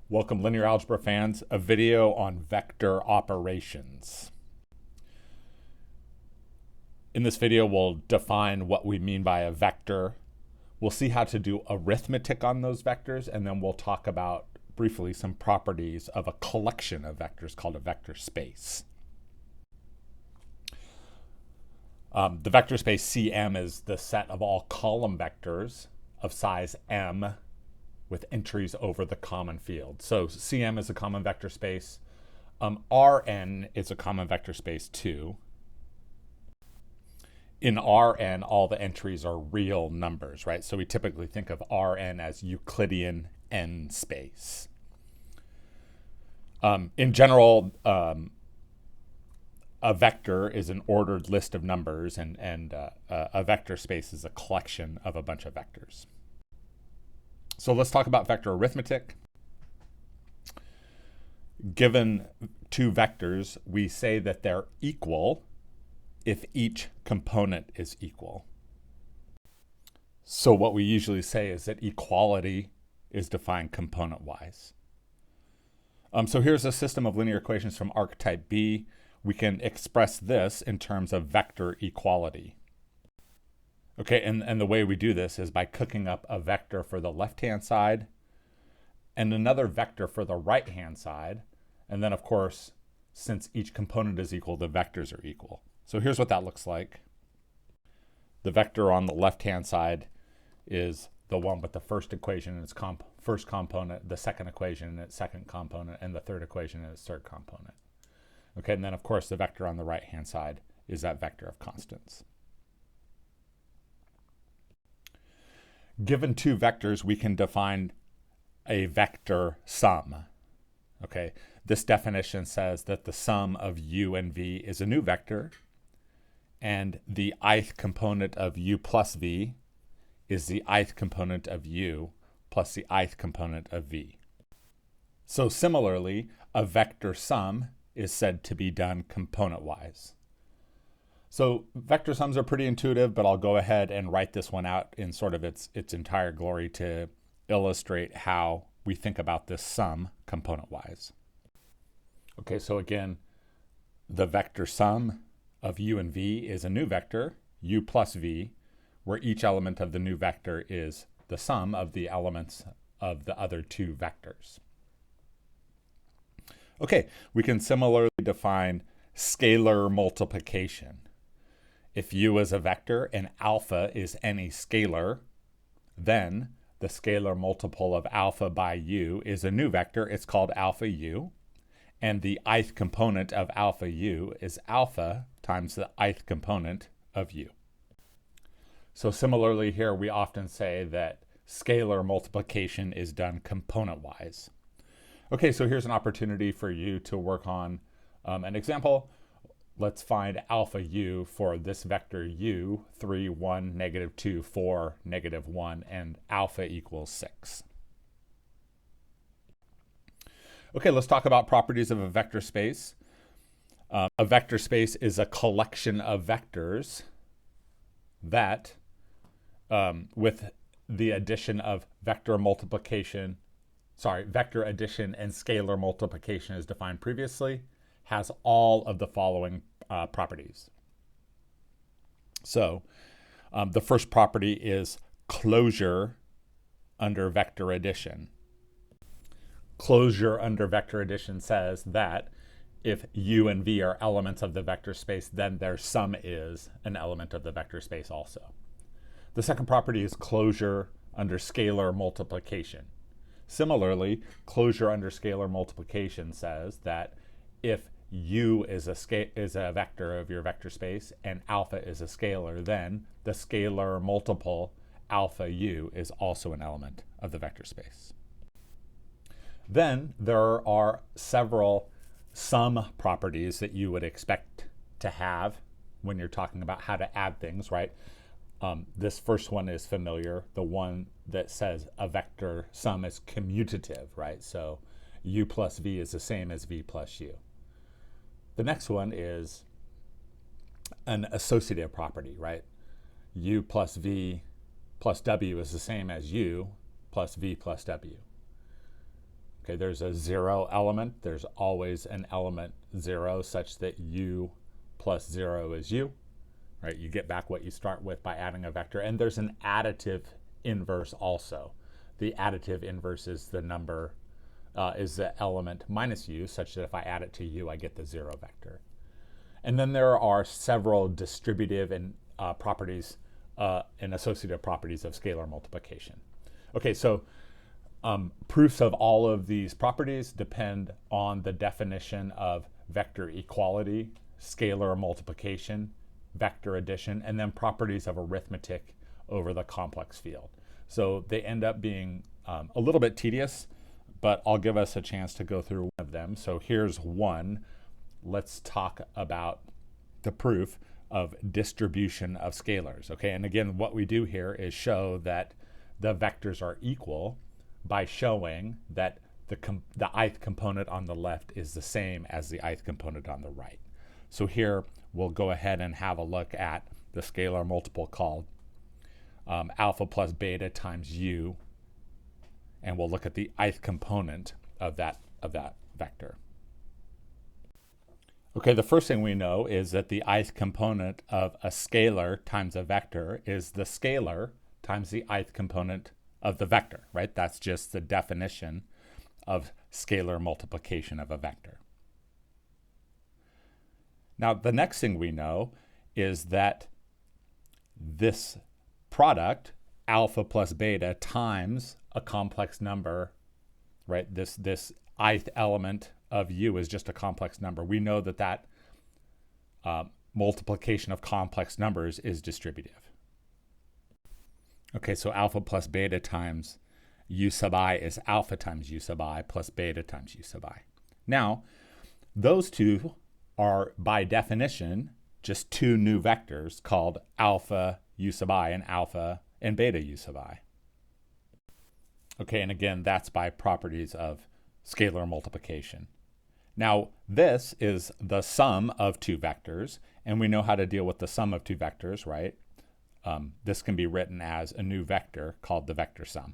Welcome, linear algebra fans, a video on vector operations. In this video, we'll define what we mean by a vector. We'll see how to do arithmetic on those vectors, and then we'll talk about briefly some properties of a collection of vectors called a vector space. The vector space Cm is the set of all column vectors of size m with entries over the common field. So Cm is a common vector space. Rn is a common vector space too. In Rn, all the entries are real numbers, right? So we typically think of Rn as Euclidean n space. In general, a vector is an ordered list of numbers, and a vector space is a collection of a bunch of vectors. So let's talk about vector arithmetic. Given two vectors, we say that they're equal if each component is equal. So what we usually say is that equality is defined component-wise. So here's a system of linear equations from archetype B. We can express this in terms of vector equality. Okay, and the way we do this is by cooking up a vector for the left-hand side and another vector for the right-hand side. And then, of course, since each component is equal, the vectors are equal. So here's what that looks like. The vector on the left-hand side is the one with the first equation in its first component, the second equation in its second component, and the third equation in its third component. Okay, and then, of course, the vector on the right-hand side is that vector of constants. Given two vectors, we can define a vector sum. Okay, this definition says that the sum of u and v is a new vector, and the ith component of u plus v is the ith component of u plus the ith component of v. So similarly, a vector sum is said to be done component-wise. So vector sums are pretty intuitive, but I'll go ahead and write this one out in sort of its entire glory to illustrate how we think about this sum component-wise. Okay, so again, the vector sum of u and v is a new vector, u plus v, where each element of the new vector is the sum of the elements of the other two vectors. Okay, we can similarly define scalar multiplication. If u is a vector and alpha is any scalar, then the scalar multiple of alpha by u is a new vector. It's called alpha u. And the ith component of alpha u is alpha times the ith component of u. So similarly here, we often say that scalar multiplication is done component-wise. Okay, so here's an opportunity for you to work on an example. Let's find alpha u for this vector u, 3, 1, negative 2, 4, negative 1, and alpha equals 6. Okay, let's talk about properties of a vector space. A vector space is a collection of vectors that, with the addition of vector addition and scalar multiplication as defined previously, has all of the following properties. So the first property is closure under vector addition. Closure under vector addition says that if u and v are elements of the vector space, then their sum is an element of the vector space also. The second property is closure under scalar multiplication. Similarly, closure under scalar multiplication says that if u is a vector of your vector space and alpha is a scalar, then the scalar multiple alpha u is also an element of the vector space. Then there are several sum properties that you would expect to have when you're talking about how to add things, right? This first one is familiar, the one that says a vector sum is commutative, right? So u plus v is the same as v plus u. The next one is an associative property, right? U plus v plus w is the same as u plus v plus w. Okay, there's a 0 element. There's always an element 0 such that u plus 0 is u. Right? You get back what you start with by adding a vector. And there's an additive inverse also. The additive inverse is the number, is the element minus u, such that if I add it to u, I get the 0 vector. And then there are several distributive and properties and associative properties of scalar multiplication. Okay, so proofs of all of these properties depend on the definition of vector equality, scalar multiplication, vector addition, and then properties of arithmetic over the complex field. So they end up being a little bit tedious, but I'll give us a chance to go through one of them. So here's one. Let's talk about the proof of distribution of scalars. Okay, and again, what we do here is show that the vectors are equal by showing that the ith component on the left is the same as the ith component on the right. So here we'll go ahead and have a look at the scalar multiple called alpha plus beta times u, and we'll look at the ith component of that vector. Okay, the first thing we know is that the ith component of a scalar times a vector is the scalar times the ith component of the vector, right? That's just the definition of scalar multiplication of a vector. Now, the next thing we know is that this product, alpha plus beta times a complex number, right? This ith element of u is just a complex number. We know that multiplication of complex numbers is distributive. Okay, so alpha plus beta times u sub I is alpha times u sub I plus beta times u sub I. Now, those two are by definition just two new vectors called alpha u sub I and beta u sub I. Okay, and again, that's by properties of scalar multiplication. Now, this is the sum of two vectors, and we know how to deal with the sum of two vectors, right? This can be written as a new vector called the vector sum.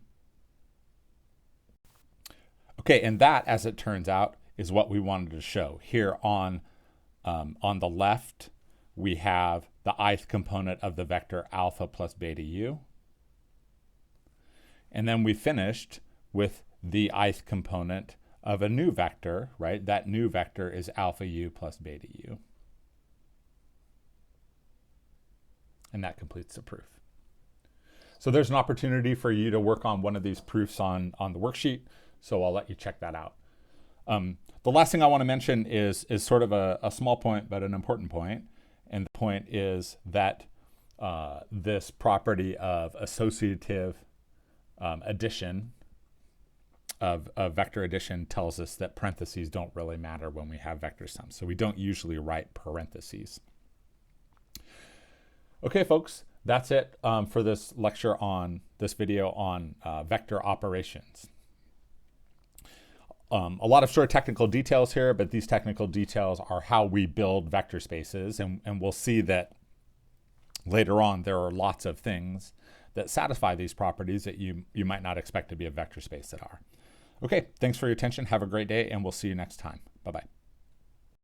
Okay, and that, as it turns out, is what we wanted to show. Here on the left, we have the ith component of the vector alpha plus beta u. And then we finished with the ith component of a new vector, right? That new vector is alpha u plus beta u. And that completes the proof. So there's an opportunity for you to work on one of these proofs on the worksheet, so I'll let you check that out. The last thing I want to mention is sort of a small point, but an important point. And the point is that this property of associative addition, of vector addition, tells us that parentheses don't really matter when we have vector sums. So we don't usually write parentheses. Okay, folks, that's it for this lecture this video on vector operations. A lot of sort of technical details here, but these technical details are how we build vector spaces, and we'll see that later on there are lots of things that satisfy these properties that you might not expect to be a vector space that are. Okay, thanks for your attention. Have a great day, and we'll see you next time. Bye-bye.